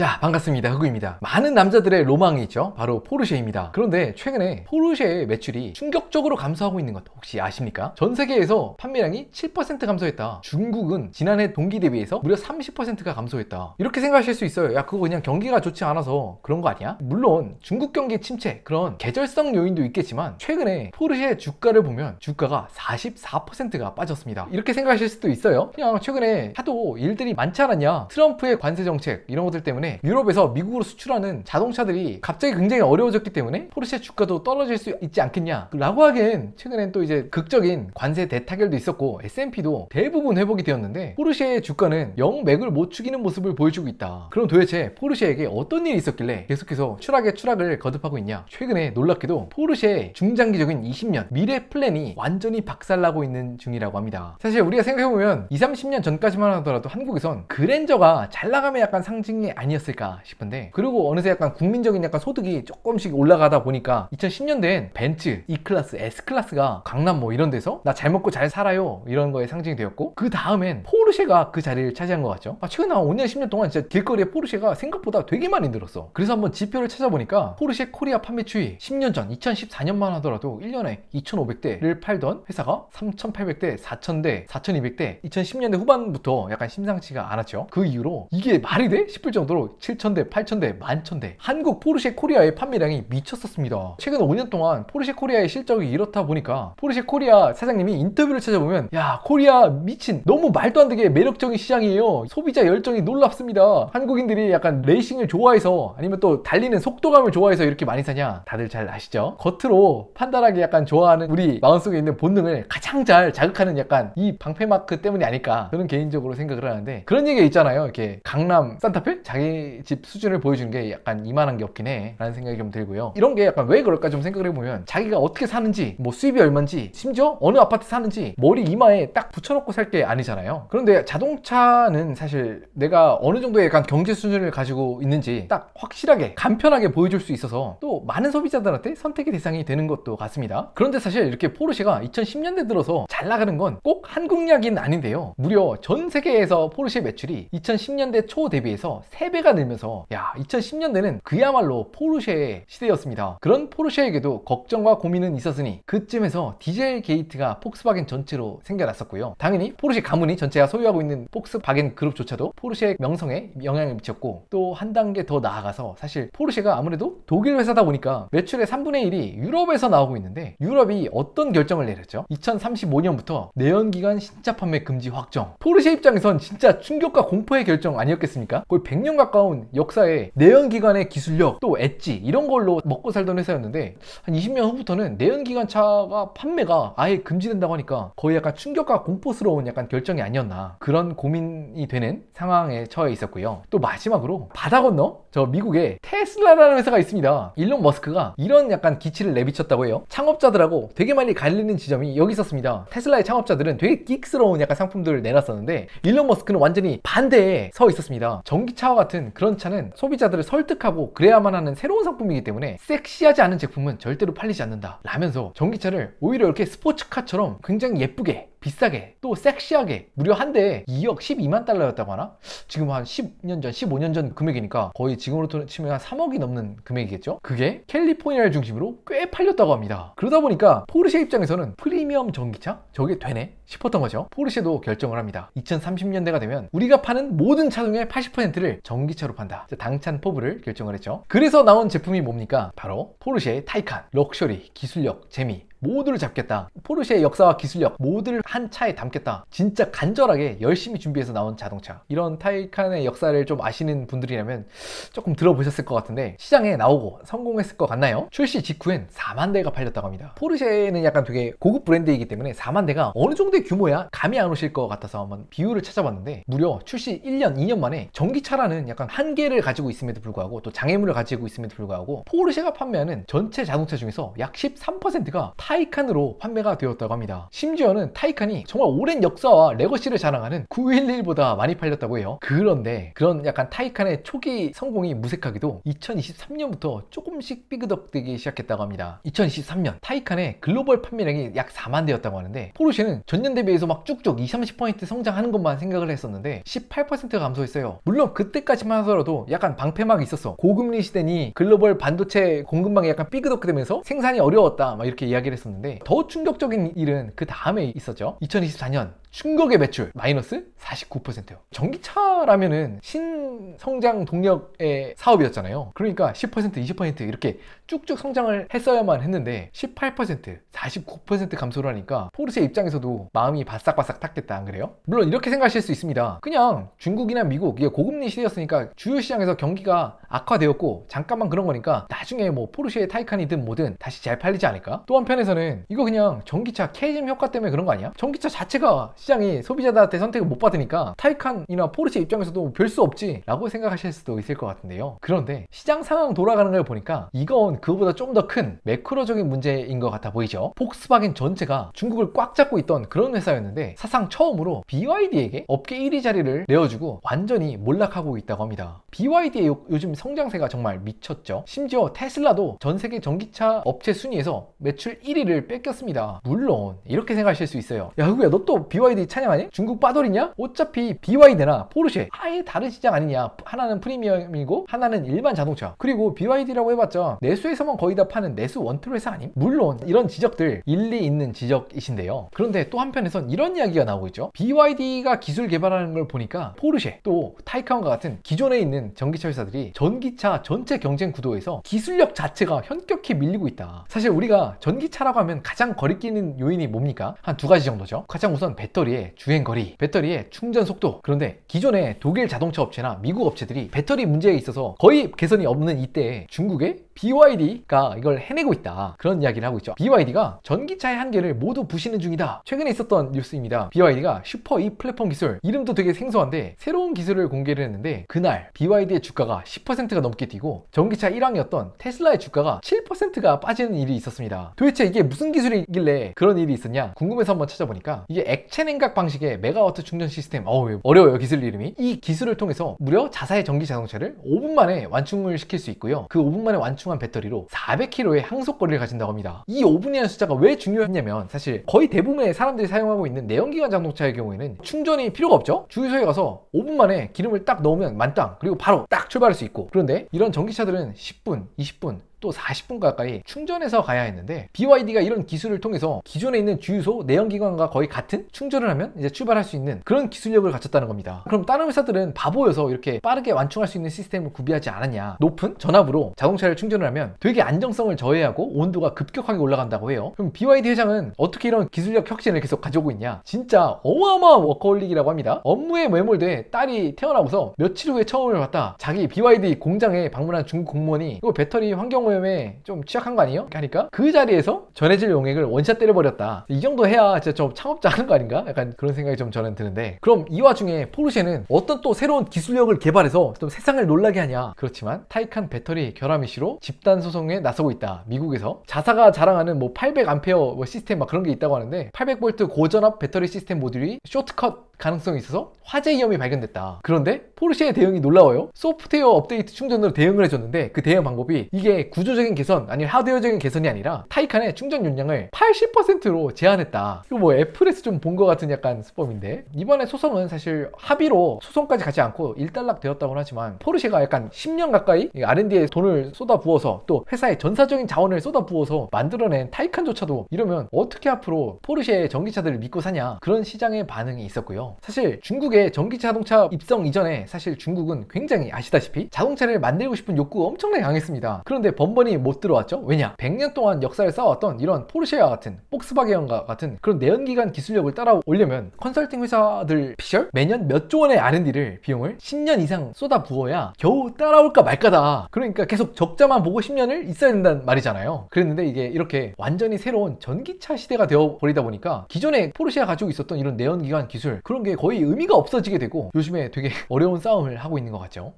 자, 반갑습니다. 흑우입니다. 많은 남자들의 로망이 있죠. 바로 포르쉐입니다. 그런데 최근에 포르쉐의 매출이 충격적으로 감소하고 있는 것 혹시 아십니까? 전 세계에서 판매량이 7% 감소했다. 중국은 지난해 동기 대비해서 무려 30%가 감소했다. 이렇게 생각하실 수 있어요. 야, 그거 그냥 경기가 좋지 않아서 그런 거 아니야? 물론 중국 경기 침체, 그런 계절성 요인도 있겠지만 최근에 포르쉐 주가를 보면 주가가 44%가 빠졌습니다. 이렇게 생각하실 수도 있어요. 그냥 최근에 하도 일들이 많지 않았냐? 트럼프의 관세 정책 이런 것들 때문에 유럽에서 미국으로 수출하는 자동차들이 갑자기 굉장히 어려워졌기 때문에 포르쉐 주가도 떨어질 수 있지 않겠냐 라고 하기엔 최근엔 또 이제 극적인 관세 대타결도 있었고 S&P도 대부분 회복이 되었는데 포르쉐의 주가는 영 맥을 못 죽이는 모습을 보여주고 있다. 그럼 도대체 포르쉐에게 어떤 일이 있었길래 계속해서 추락에 추락을 거듭하고 있냐? 최근에 놀랍게도 포르쉐의 중장기적인 20년 미래 플랜이 완전히 박살나고 있는 중이라고 합니다. 사실 우리가 생각해보면 20, 30년 전까지만 하더라도 한국에선 그랜저가 잘 나가면 약간 상징이 아니었을까 싶은데, 그리고 어느새 약간 국민적인 약간 소득이 조금씩 올라가다 보니까 2010년대엔 벤츠, E클래스, S클래스가 강남 뭐 이런 데서 나 잘 먹고 잘 살아요 이런 거에 상징이 되었고, 그 다음엔 포르쉐가 그 자리를 차지한 것 같죠. 최근 한 5년 10년 동안 진짜 길거리에 포르쉐가 생각보다 되게 많이 늘었어. 그래서 한번 지표를 찾아보니까 포르쉐 코리아 판매 추이 10년 전 2014년만 하더라도 1년에 2,500대를 팔던 회사가 3,800대, 4,000대, 4,200대 2010년대 후반부터 약간 심상치가 않았죠. 그 이후로 이게 말이 돼? 싶을 정도로 7,000대, 8,000대, 11,000대 한국 포르쉐 코리아의 판매량이 미쳤었습니다. 최근 5년 동안 포르쉐 코리아의 실적이 이렇다 보니까 포르쉐 코리아 사장님이 인터뷰를 찾아보면, 야, 코리아 미친 너무 말도 안 되게 매력적인 시장이에요. 소비자 열정이 놀랍습니다. 한국인들이 약간 레이싱을 좋아해서 아니면 또 달리는 속도감을 좋아해서 이렇게 많이 사냐? 다들 잘 아시죠? 겉으로 판단하기 약간 좋아하는 우리 마음속에 있는 본능을 가장 잘 자극하는 약간 이 방패마크 때문이 아닐까 저는 개인적으로 생각을 하는데, 그런 얘기가 있잖아요. 이렇게 강남 산타페? 자기 집 수준을 보여주는 게 약간 이만한 게 없긴 해 라는 생각이 좀 들고요. 이런 게 약간 왜 그럴까 좀 생각을 해보면, 자기가 어떻게 사는지, 뭐 수입이 얼마인지, 심지어 어느 아파트 사는지 머리 이마에 딱 붙여놓고 살 게 아니잖아요. 그런데 자동차는 사실 내가 어느 정도의 약간 경제 수준을 가지고 있는지 딱 확실하게 간편하게 보여줄 수 있어서 또 많은 소비자들한테 선택의 대상이 되는 것도 같습니다. 그런데 사실 이렇게 포르쉐가 2010년대 들어서 잘 나가는 건 꼭 한국 이야기는 아닌데요. 무려 전 세계에서 포르쉐 매출이 2010년대 초 대비해서 3배가 늘면서, 야, 2010년대는 그야말로 포르쉐의 시대였습니다. 그런 포르쉐에게도 걱정과 고민은 있었으니 그쯤에서 디젤 게이트가 폭스바겐 전체로 생겨났었고요. 당연히 포르쉐 가문이 전체가 소유하고 있는 폭스바겐 그룹조차도 포르쉐의 명성에 영향을 미쳤고, 또 한 단계 더 나아가서 사실 포르쉐가 아무래도 독일 회사다 보니까 매출의 3분의 1이 유럽에서 나오고 있는데, 유럽이 어떤 결정을 내렸죠? 2035년부터 내연기관 신차 판매 금지 확정. 포르쉐 입장에선 진짜 충격과 공포의 결정 아니었겠습니까? 거의 100년 가까운 역사에 내연기관의 기술력, 또 엣지 이런 걸로 먹고 살던 회사였는데 한 20년 후부터는 내연기관 차가 판매가 아예 금지된다고 하니까 거의 약간 충격과 공포스러운 약간 결정이 아니었나, 그런 고민이 되는 상황에 처해 있었고요. 또 마지막으로 바다 건너 저 미국에 테슬라라는 회사가 있습니다. 일론 머스크가 이런 약간 기치를 내비쳤다고 해요. 창업자들하고 되게 많이 갈리는 지점이 여기 있었습니다. 테슬라의 창업자들은 되게 긱스러운 약간 상품들을 내놨었는데 일론 머스크는 완전히 반대에 서 있었습니다. 전기차와 같은 그런 차는 소비자들을 설득하고 그래야만 하는 새로운 상품이기 때문에 섹시하지 않은 제품은 절대로 팔리지 않는다 라면서 전기차를 오히려 이렇게 스포츠카처럼 굉장히 예쁘게, 비싸게, 또 섹시하게, 무려 한 대에 2억 12만 달러였다고 하나? 지금 한 10년 전, 15년 전 금액이니까 거의 지금으로 치면 한 3억이 넘는 금액이겠죠? 그게 캘리포니아를 중심으로 꽤 팔렸다고 합니다. 그러다 보니까 포르쉐 입장에서는 프리미엄 전기차? 저게 되네? 싶었던 거죠. 포르쉐도 결정을 합니다. 2030년대가 되면 우리가 파는 모든 차 중에 80%를 전기차로 판다. 당찬 포부를 결정을 했죠. 그래서 나온 제품이 뭡니까? 바로 포르쉐 타이칸. 럭셔리, 기술력, 재미 모두를 잡겠다. 포르쉐의 역사와 기술력 모두를 한 차에 담겠다. 진짜 간절하게 열심히 준비해서 나온 자동차. 이런 타이칸의 역사를 좀 아시는 분들이라면 조금 들어보셨을 것 같은데, 시장에 나오고 성공했을 것 같나요? 출시 직후엔 4만 대가 팔렸다고 합니다. 포르쉐는 약간 되게 고급 브랜드이기 때문에 4만 대가 어느 정도의 규모야 감이 안 오실 것 같아서 한번 비율을 찾아봤는데, 무려 출시 1년, 2년 만에 전기차라는 약간 한계를 가지고 있음에도 불구하고 또 장애물을 가지고 있음에도 불구하고 포르쉐가 판매하는 전체 자동차 중에서 약 13%가 타이칸으로 판매가 되었다고 합니다. 심지어는 타이칸이 정말 오랜 역사와 레거시를 자랑하는 911보다 많이 팔렸다고 해요. 그런데 그런 약간 타이칸의 초기 성공이 무색하게도 2023년부터 조금씩 삐그덕되기 시작했다고 합니다. 2023년 타이칸의 글로벌 판매량이 약 4만 대였다고 하는데, 포르쉐는 전년 대비해서 막 쭉쭉 20-30% 성장하는 것만 생각을 했었는데 18%가 감소했어요. 물론 그때까지만 하더라도 약간 방패막이 있었어. 고금리 시대니 글로벌 반도체 공급망이 약간 삐그덕되면서 생산이 어려웠다 막 이렇게 이야기를 했었는데, 더 충격적인 일은 그 다음에 있었죠. 2024년 충격의 매출 마이너스 49%요. 전기차라면은 신성장 동력의 사업이었잖아요. 그러니까 10%, 20% 이렇게 쭉쭉 성장을 했어야만 했는데 18%, 49% 감소를 하니까 포르쉐 입장에서도 마음이 바싹바싹 탔겠다, 안 그래요? 물론 이렇게 생각하실 수 있습니다. 그냥 중국이나 미국, 이게 고금리 시대였으니까 주요 시장에서 경기가 악화되었고 잠깐만 그런 거니까 나중에 뭐 포르쉐의 타이칸이든 뭐든 다시 잘 팔리지 않을까? 또 한편에서는 이거 그냥 전기차 캐즘 효과 때문에 그런 거 아니야? 전기차 자체가 시장이 소비자들한테 선택을 못 받으니까 타이칸이나 포르쉐 입장에서도 별 수 없지 라고 생각하실 수도 있을 것 같은데요. 그런데 시장 상황 돌아가는 걸 보니까 이건 그거보다 좀 더 큰 매크로적인 문제인 것 같아 보이죠. 폭스바겐 전체가 중국을 꽉 잡고 있던 그런 회사였는데 사상 처음으로 BYD에게 업계 1위 자리를 내어주고 완전히 몰락하고 있다고 합니다. BYD의 요즘 성장세가 정말 미쳤죠. 심지어 테슬라도 전 세계 전기차 업체 순위에서 매출 1위를 뺏겼습니다. 물론 이렇게 생각하실 수 있어요. 야, 흑우야, 너 또 BYD 찬양하니? 중국 빠돌이냐? 어차피 BYD나 포르쉐 아예 다른 시장 아니냐? 하나는 프리미엄이고 하나는 일반 자동차. 그리고 BYD라고 해봤자 내수에서만 거의 다 파는 내수 원툴 회사 아님? 물론 이런 지적들 일리 있는 지적이신데요. 그런데 또 한편에선 이런 이야기가 나오고 있죠. BYD가 기술 개발하는 걸 보니까 포르쉐 또 타이칸과 같은 기존에 있는 전기차 회사들이 전기차 전체 경쟁 구도에서 기술력 자체가 현격히 밀리고 있다. 사실 우리가 전기차라고 하면 가장 거리끼는 요인이 뭡니까? 한 두 가지 정도죠. 가장 우선 배터리의 주행거리, 배터리의 충전 속도. 그런데 기존의 독일 자동차 업체나 미국 업체들이 배터리 문제에 있어서 거의 개선이 없는 이때에 중국의 BYD가 이걸 해내고 있다, 그런 이야기를 하고 있죠. BYD가 전기차의 한계를 모두 부시는 중이다. 최근에 있었던 뉴스입니다. BYD가 슈퍼 E 플랫폼 기술, 이름도 되게 생소한데 새로운 기술을 공개를 했는데 그날 BYD의 주가가 10%가 넘게 뛰고 전기차 1왕이었던 테슬라의 주가가 7%가 빠지는 일이 있었습니다. 도대체 이게 무슨 기술이길래 그런 일이 있었냐 궁금해서 한번 찾아보니까 이게 액체 냉각 방식의 메가와트 충전 시스템, 어려워요 기술 이름이. 이 기술을 통해서 무려 자사의 전기 자동차를 5분 만에 완충을 시킬 수 있고요. 그 5분 만에 완충한 배터리로 400km의 항속거리를 가진다고 합니다. 이 5분이라는 숫자가 왜 중요했냐면 사실 거의 대부분의 사람들이 사용하고 있는 내연기관 자동차의 경우에는 충전이 필요가 없죠. 주유소에 가서 5분 만에 기름을 딱 넣으면 만땅, 그리고 바로 딱 출발할 수 있고. 그런데 이런 전기차들은 10분, 20분 또 40분 가까이 충전해서 가야 했는데 BYD가 이런 기술을 통해서 기존에 있는 주유소 내연기관과 거의 같은 충전을 하면 이제 출발할 수 있는 그런 기술력을 갖췄다는 겁니다. 그럼 다른 회사들은 바보여서 이렇게 빠르게 완충할 수 있는 시스템을 구비하지 않았냐? 높은 전압으로 자동차를 충전을 하면 되게 안정성을 저해하고 온도가 급격하게 올라간다고 해요. 그럼 BYD 회장은 어떻게 이런 기술력 혁신을 계속 가져오고 있냐? 진짜 어마어마한 워커홀릭이라고 합니다. 업무에 매몰돼 딸이 태어나고서 며칠 후에 처음을 봤다. 자기 BYD 공장에 방문한 중국 공무원이 이거 배터리 환경 오염에 좀 취약한 거 아니에요? 하니까 그 자리에서 전해질 용액을 원샷 때려버렸다. 이 정도 해야 진짜 좀 창업자 하는 거 아닌가? 약간 그런 생각이 좀 저는 드는데, 그럼 이 와중에 포르쉐는 어떤 또 새로운 기술력을 개발해서 좀 세상을 놀라게 하냐? 그렇지만 타이칸 배터리 결함 이슈로 집단 소송에 나서고 있다. 미국에서 자사가 자랑하는 뭐 800A 뭐 시스템 막 그런 게 있다고 하는데 800V 고전압 배터리 시스템 모듈이 쇼트컷 가능성이 있어서 화재 위험이 발견됐다. 그런데 포르쉐의 대응이 놀라워요. 소프트웨어 업데이트 충전으로 대응을 해줬는데 그 대응 방법이 이게 구조적인 개선 아니 하드웨어적인 개선이 아니라 타이칸의 충전 용량을 80%로 제한했다. 이거 뭐 애플에서 좀 본 것 같은 약간 수법인데, 이번에 소송은 사실 합의로 소송까지 가지 않고 일단락 되었다고는 하지만 포르쉐가 약간 10년 가까이 R&D에 돈을 쏟아부어서 또 회사의 전사적인 자원을 쏟아부어서 만들어낸 타이칸조차도 이러면 어떻게 앞으로 포르쉐의 전기차들을 믿고 사냐, 그런 시장의 반응이 있었고요. 사실 중국의 전기자동차 입성 이전에 사실 중국은 굉장히 아시다시피 자동차를 만들고 싶은 욕구가 엄청나게 강했습니다. 그런데 번번이 못 들어왔죠. 왜냐? 100년 동안 역사를 쌓아왔던 이런 포르쉐와 같은 폭스바겐과 같은 그런 내연기관 기술력을 따라오려면 컨설팅 회사들 피셜 매년 몇 조 원의 R&D를 비용을 10년 이상 쏟아부어야 겨우 따라올까 말까다. 그러니까 계속 적자만 보고 10년을 있어야 된다는 말이잖아요. 그랬는데 이게 이렇게 완전히 새로운 전기차 시대가 되어버리다 보니까 기존에 포르쉐가 가지고 있었던 이런 내연기관 기술, 그런 게 거의 의미가 없어지게 되고 요즘에 되게 어려운 싸움을 하고 있는 것 같죠.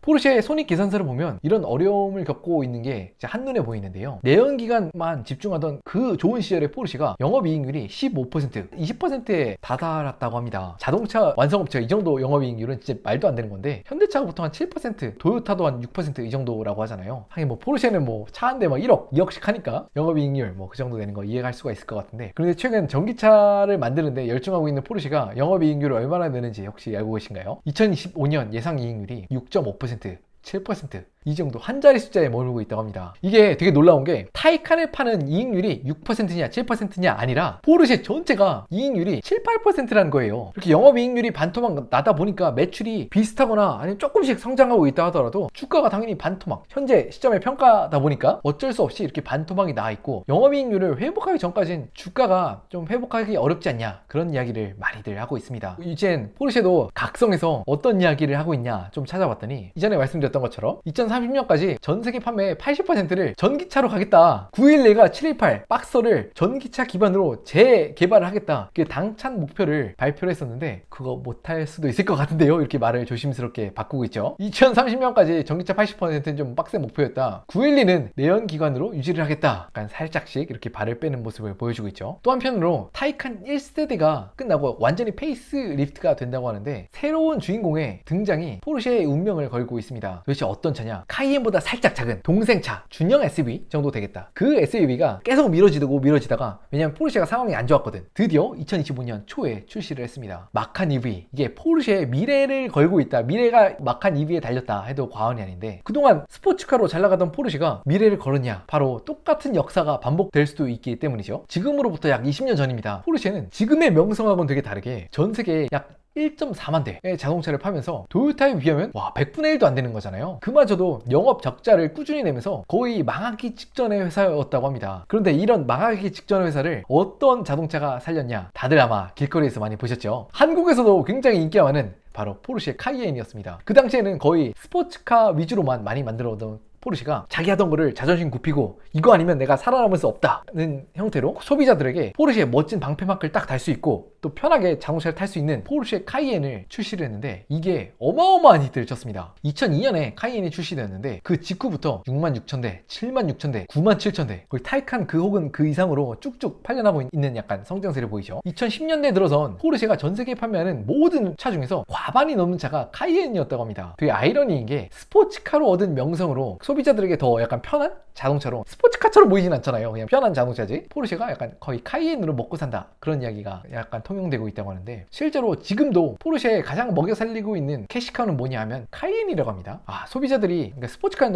포르쉐의 손익계산서를 보면 이런 어려움을 겪고 있는 게 한눈에 보이는데요. 내연기관만 집중하던 그 좋은 시절의 포르쉐가 영업이익률이 15%, 20%에 다다랐다고 합니다. 자동차 완성업체가 이 정도 영업이익률은 진짜 말도 안 되는 건데, 현대차가 보통 한 7%, 도요타도 한 6% 이 정도라고 하잖아요. 하긴 뭐 포르쉐는 뭐 차 한 대 막 1억, 2억씩 하니까 영업이익률 뭐 그 정도 되는 거 이해할 수가 있을 것 같은데, 그런데 최근 전기차를 만드는데 열중하고 있는 포르쉐가 영업이익률을 얼마나 내는지 혹시 알고 계신가요? 2025년 예상이익률이 6.5%, 7%, 이 정도 한 자리 숫자에 머물고 있다고 합니다. 이게 되게 놀라운 게 타이칸을 파는 이익률이 6%냐 7%냐 아니라 포르쉐 전체가 이익률이 7, 8%라는 거예요. 이렇게 영업이익률이 반토막 나다 보니까 매출이 비슷하거나 아니면 조금씩 성장하고 있다 하더라도 주가가 당연히 반토막, 현재 시점의 평가다 보니까 어쩔 수 없이 이렇게 반토막이 나 있고, 영업이익률을 회복하기 전까지는 주가가 좀 회복하기 어렵지 않냐, 그런 이야기를 많이들 하고 있습니다. 이젠 포르쉐도 각성해서 어떤 이야기를 하고 있냐 좀 찾아봤더니, 이전에 말씀드렸던 것처럼 2030년까지 전 세계 판매의 80%를 전기차로 가겠다, 911과 718 박서를 전기차 기반으로 재개발을 하겠다, 그 당찬 목표를 발표를 했었는데 그거 못할 수도 있을 것 같은데요, 이렇게 말을 조심스럽게 바꾸고 있죠. 2030년까지 전기차 80%는 좀 빡센 목표였다, 912는 내연기관으로 유지를 하겠다, 약간 살짝씩 이렇게 발을 빼는 모습을 보여주고 있죠. 또 한편으로 타이칸 1세대가 끝나고 완전히 페이스리프트가 된다고 하는데, 새로운 주인공의 등장이 포르쉐의 운명을 걸고 있습니다. 도대체 어떤 차냐? 카이엔보다 살짝 작은 동생차, 준형 SUV 정도 되겠다. 그 SUV가 계속 미뤄지다가, 왜냐면 포르쉐가 상황이 안 좋았거든, 드디어 2025년 초에 출시를 했습니다. 마칸 EV, 이게 포르쉐의 미래를 걸고 있다, 미래가 마칸 EV에 달렸다 해도 과언이 아닌데, 그동안 스포츠카로 잘 나가던 포르쉐가 미래를 걸었냐? 바로 똑같은 역사가 반복될 수도 있기 때문이죠. 지금으로부터 약 20년 전입니다. 포르쉐는 지금의 명성하고는 되게 다르게 전 세계에 약 1.4만 대의 자동차를 팔면서 도요타에 비하면 100분의 1도 안 되는 거잖아요. 그마저도 영업 적자를 꾸준히 내면서 거의 망하기 직전의 회사였다고 합니다. 그런데 이런 망하기 직전의 회사를 어떤 자동차가 살렸냐? 다들 아마 길거리에서 많이 보셨죠. 한국에서도 굉장히 인기가 많은 바로 포르쉐 카이엔이었습니다. 그 당시에는 거의 스포츠카 위주로만 많이 만들어오던 포르쉐가 자기 하던 거를 자존심 굽히고 이거 아니면 내가 살아남을 수 없다는 형태로 소비자들에게 포르쉐의 멋진 방패 마크를 딱 달 수 있고 또 편하게 자동차를 탈 수 있는 포르쉐 카이엔을 출시를 했는데, 이게 어마어마한 히트를 쳤습니다. 2002년에 카이엔이 출시되었는데 그 직후부터 66,000대, 76,000대, 97,000대, 거의 타이칸 그 혹은 그 이상으로 쭉쭉 팔려나고 있는 약간 성장세를 보이죠. 2010년대 들어선 포르쉐가 전 세계에 판매하는 모든 차 중에서 과반이 넘는 차가 카이엔이었다고 합니다. 되게 아이러니인 게, 스포츠카로 얻은 명성으로 소비자들에게 더 약간 편한 자동차로, 스포츠카처럼 보이진 않잖아요. 그냥 편한 자동차지. 포르쉐가 약간 거의 카이엔으로 먹고 산다, 그런 이야기가 약간 통용되고 있다고 하는데, 실제로 지금도 포르쉐에 가장 먹여 살리고 있는 캐시카우는 뭐냐 하면 카이엔이라고 합니다. 소비자들이 그러니까 스포츠카는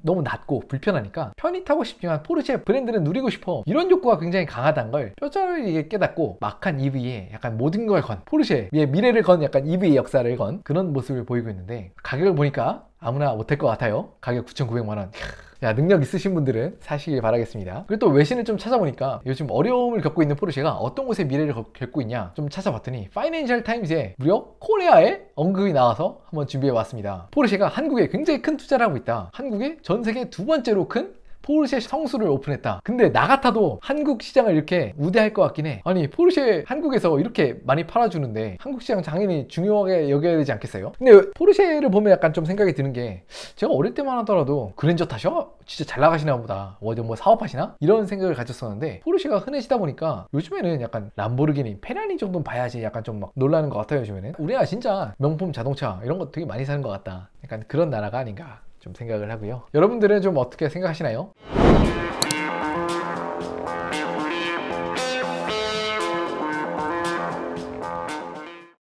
너무 낮고 불편하니까 편히 타고 싶지만 포르쉐 브랜드는 누리고 싶어, 이런 욕구가 굉장히 강하다는 걸 뼈저리게 깨닫고 마칸 EV에 약간 모든 걸 건, 포르쉐의 미래를 건, 약간 EV의 역사를 건 그런 모습을 보이고 있는데, 가격을 보니까 아무나 못할 것 같아요. 가격 9,900만원. 야, 능력 있으신 분들은 사시길 바라겠습니다. 그리고 또 외신을 좀 찾아보니까 요즘 어려움을 겪고 있는 포르쉐가 어떤 곳에 미래를 겪고 있냐 좀 찾아봤더니, 파이낸셜 타임즈에 무려 코리아에 언급이 나와서 한번 준비해봤습니다. 포르쉐가 한국에 굉장히 큰 투자를 하고 있다, 한국에 전 세계 두 번째로 큰 포르쉐 성수를 오픈했다. 근데 나 같아도 한국 시장을 이렇게 우대할 것 같긴 해. 아니, 포르쉐 한국에서 이렇게 많이 팔아주는데 한국 시장 당연히 중요하게 여겨야 되지 않겠어요? 근데 포르쉐를 보면 약간 좀 생각이 드는 게, 제가 어릴 때만 하더라도 그랜저 타셔? 진짜 잘 나가시나 보다, 어디 뭐 사업하시나? 이런 생각을 가졌었는데, 포르쉐가 흔해지다 보니까 요즘에는 약간 람보르기니, 페라리 정도는 봐야지 약간 좀 막 놀라는 것 같아요. 요즘에는 우리나라 진짜 명품 자동차 이런 거 되게 많이 사는 것 같다, 약간 그런 나라가 아닌가 좀 생각을 하고요. 여러분들은 좀 어떻게 생각하시나요?